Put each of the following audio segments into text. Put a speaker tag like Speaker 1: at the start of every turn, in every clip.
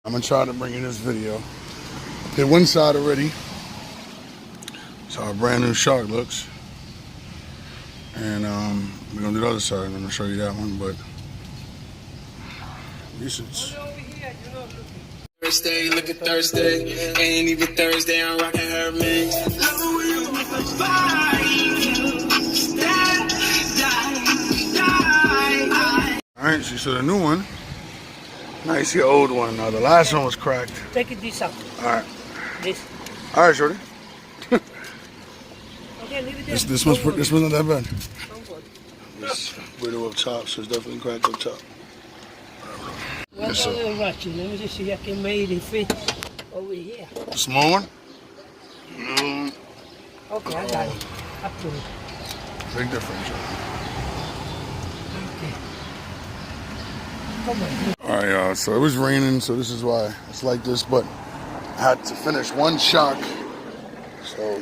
Speaker 1: I'm gonna try to bring you this video. Did one side already. So our brand new shark looks. And we're gonna do the other side. I'm gonna show you that one, but this is
Speaker 2: Thursday, look at Thursday. Ain't even Thursday, I'm rocking her mix.
Speaker 1: Alright, so the new one. Nice, the old one. Now the last one was cracked.
Speaker 3: Take this out.
Speaker 1: Alright.
Speaker 3: This.
Speaker 1: Alright, shorty.
Speaker 3: Okay, leave it there.
Speaker 1: This one's not that bad. This widow up top, so it's definitely cracked up top.
Speaker 3: What's the other ratchet? Let me just see if I can make it fit over here.
Speaker 1: The small one?
Speaker 3: Okay, I got it. Up to it.
Speaker 1: Big difference.
Speaker 3: Okay. Come on.
Speaker 1: Alright, y'all, so it was raining, so this is why it's like this, but I had to finish one shock. So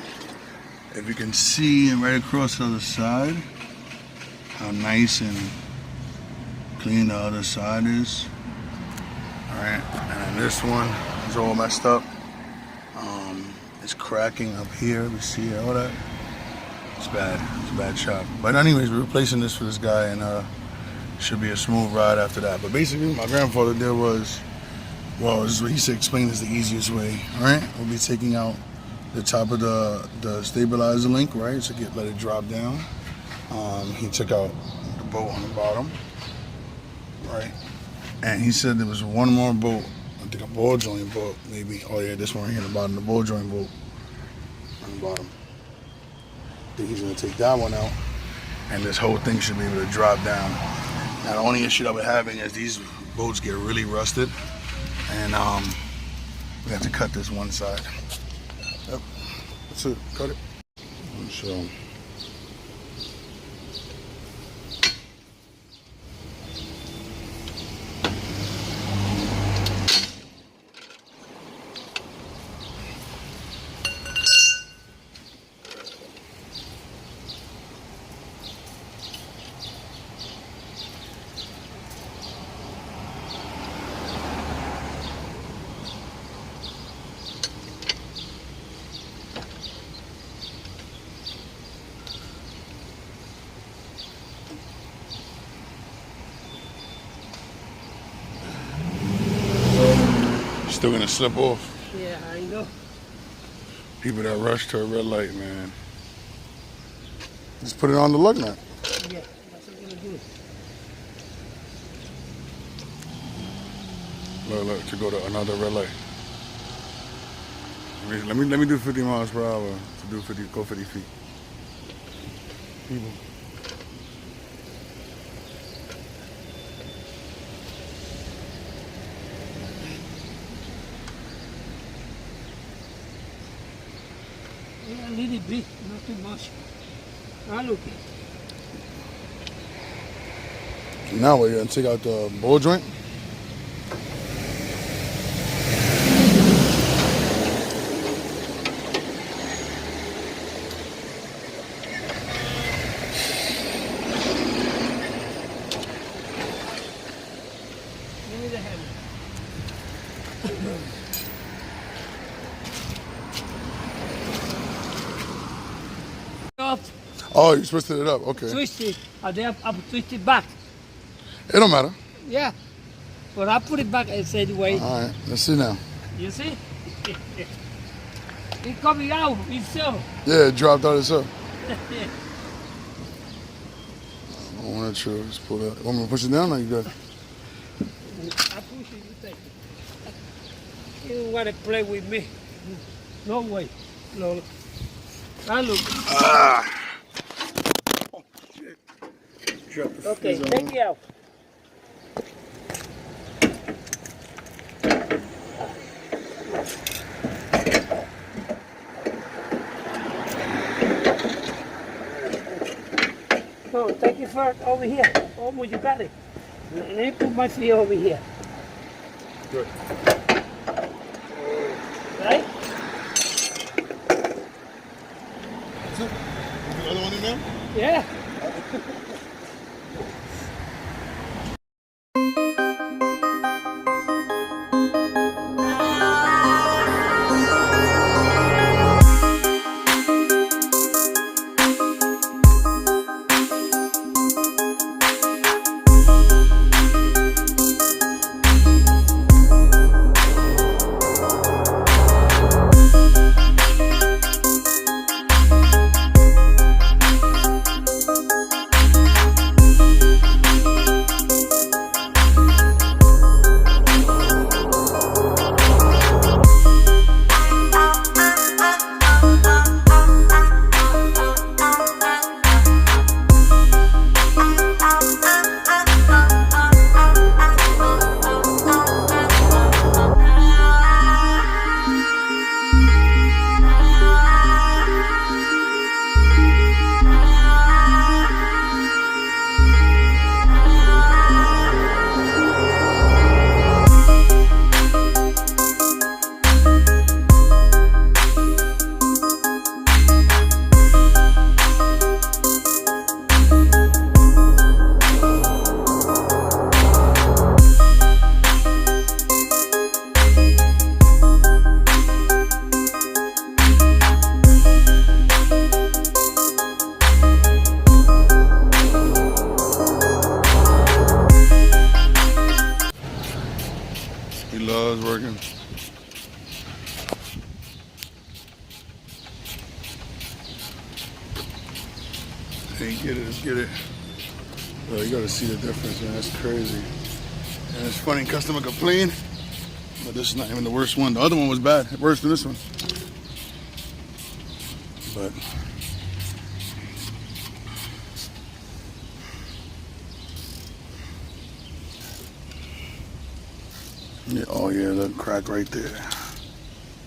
Speaker 1: if you can see right across the other side, how nice and clean the other side is. Alright, and then this one is all messed up. It's cracking up here. You see all that? It's bad. It's a bad shot. But anyways, we're replacing this for this guy, and should be a smooth ride after that. But basically, my grandfather did was, well, this is what he said, explain is the easiest way. Alright, we'll be taking out the top of the stabilizer link, right? So let it drop down. He took out the bolt on the bottom, right? And he said there was one more bolt, I think a ball joint bolt, maybe. Oh yeah, this one right here in the bottom, the ball joint bolt on the bottom. I think he's gonna take that one out, and this whole thing should be able to drop down. Now the only issue that we're having is these bolts get really rusted, and we have to cut this one side. Yep, that's it, cut it. So. Still gonna slip off.
Speaker 3: Yeah, I know.
Speaker 1: People that rush to a red light, man. Just put it on the lug nut.
Speaker 3: Yeah, that's what I'm gonna do.
Speaker 1: Look, to go to another red light. Let me do 50 miles per hour to go 50 feet. People.
Speaker 3: Yeah, a little bit, not too much. Look.
Speaker 1: Now we're gonna take out the ball joint.
Speaker 3: Give me the hammer. Up,
Speaker 1: Oh, you twisted it up. Okay.
Speaker 3: twist it, and then I twist it back.
Speaker 1: It don't matter.
Speaker 3: Yeah. But I put it back and said, wait.
Speaker 1: All right. Let's see now.
Speaker 3: You see? It's coming out itself.
Speaker 1: Yeah, it dropped out itself. I don't want to just pull that. Want me to push it down? Or you good?
Speaker 3: I push it, you take it. You don't want to play with me. No way. No. Now look.
Speaker 1: Ah. Oh, shit. Drop the
Speaker 3: Okay,
Speaker 1: fizz
Speaker 3: take
Speaker 1: on.
Speaker 3: it out. So take it first over here. Almost you got it. Let me put my feet over here.
Speaker 1: Good.
Speaker 3: Right?
Speaker 1: That's it. Put the other one in there?
Speaker 3: Yeah.
Speaker 1: Oh, it's working. Hey, get it, let's get it. Bro, you gotta see the difference, man. That's crazy. And it's funny, customer complained, but this is not even the worst one. The other one was bad, worse than this one. But yeah, oh yeah, look, crack right there.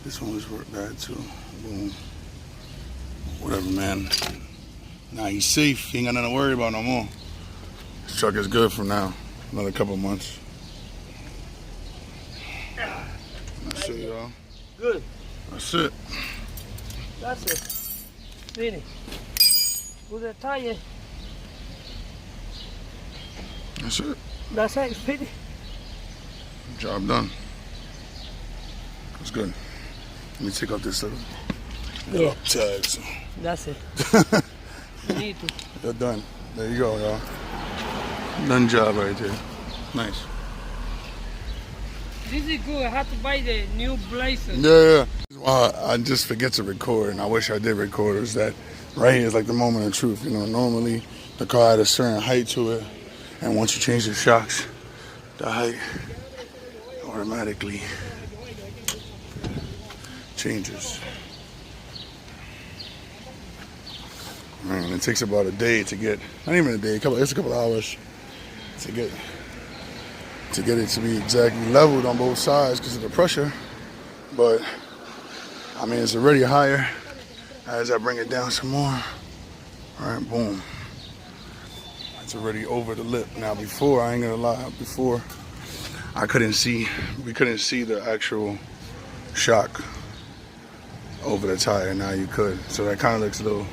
Speaker 1: This one was bad too. Boom. Whatever, man. Nah, he's safe. He ain't got nothing to worry about no more. This truck is good for now. Another couple months. That's it, y'all.
Speaker 3: Good.
Speaker 1: That's it.
Speaker 3: That's it. Finish. Put the tire.
Speaker 1: That's it.
Speaker 3: That's it. Finish.
Speaker 1: Job done. That's good. Let me take off this little tags.
Speaker 3: That's it. You need to.
Speaker 1: They're done. There you go, y'all. Done job right there. Nice.
Speaker 3: This is good. I have to buy the new blazer.
Speaker 1: Yeah. I just forget to record, and I wish I did record. Is that right here is like the moment of truth. You know, normally the car had a certain height to it, and once you change the shocks, the height automatically changes. Man, it takes about a day to get, not even a day, it's a couple hours to get it to be exactly leveled on both sides because of the pressure. But I mean, it's already higher. As I bring it down some more, all right, boom. It's already over the lip. Now before, I ain't gonna lie, before we couldn't see the actual shock over the tire. Now you could. So that kind of looks a little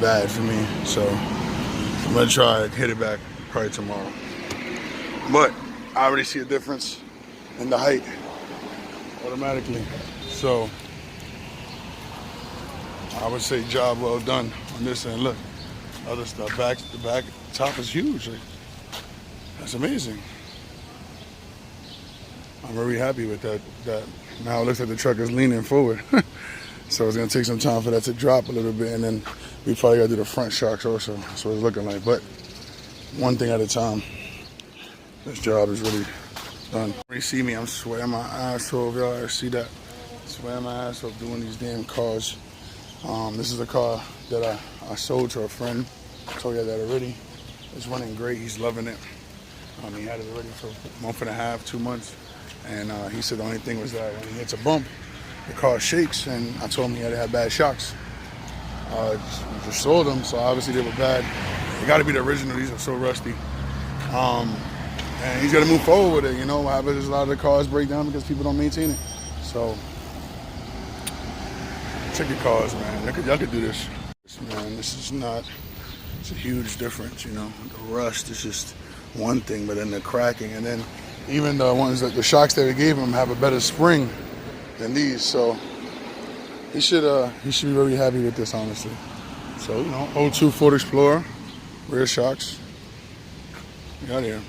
Speaker 1: bad for me. So I'm gonna try to hit it back probably tomorrow. But I already see a difference in the height automatically. So I would say job well done on this end. Look, other stuff, the back top is huge. Like, that's amazing. I'm very happy with that. Now it looks like the truck is leaning forward. So it's gonna take some time for that to drop a little bit, and then we probably gotta do the front shocks also. That's what it's looking like. But one thing at a time. This job is really done. You see me, I'm sweating my ass off. Y'all ever see that? Sweating my ass off doing these damn cars. This is a car that I sold to a friend. I told you that already. It's running great. He's loving it. He had it already for a month and a half, 2 months. And he said the only thing was that when he hits a bump, the car shakes. And I told him he had to have bad shocks. Just sold them, so obviously they were bad. They got to be the original. These are so rusty. And he's got to move forward with it. You know what happens is a lot of the cars break down because people don't maintain it. So check your cars, man. Y'all could do this. Man, this is not, it's a huge difference, you know. The rust is just one thing, but then the cracking, and then even the ones that the shocks that we gave him have a better spring than these. So he should be very happy with this, honestly. So, you know, 02 Ford Explorer, rear shocks. We out here.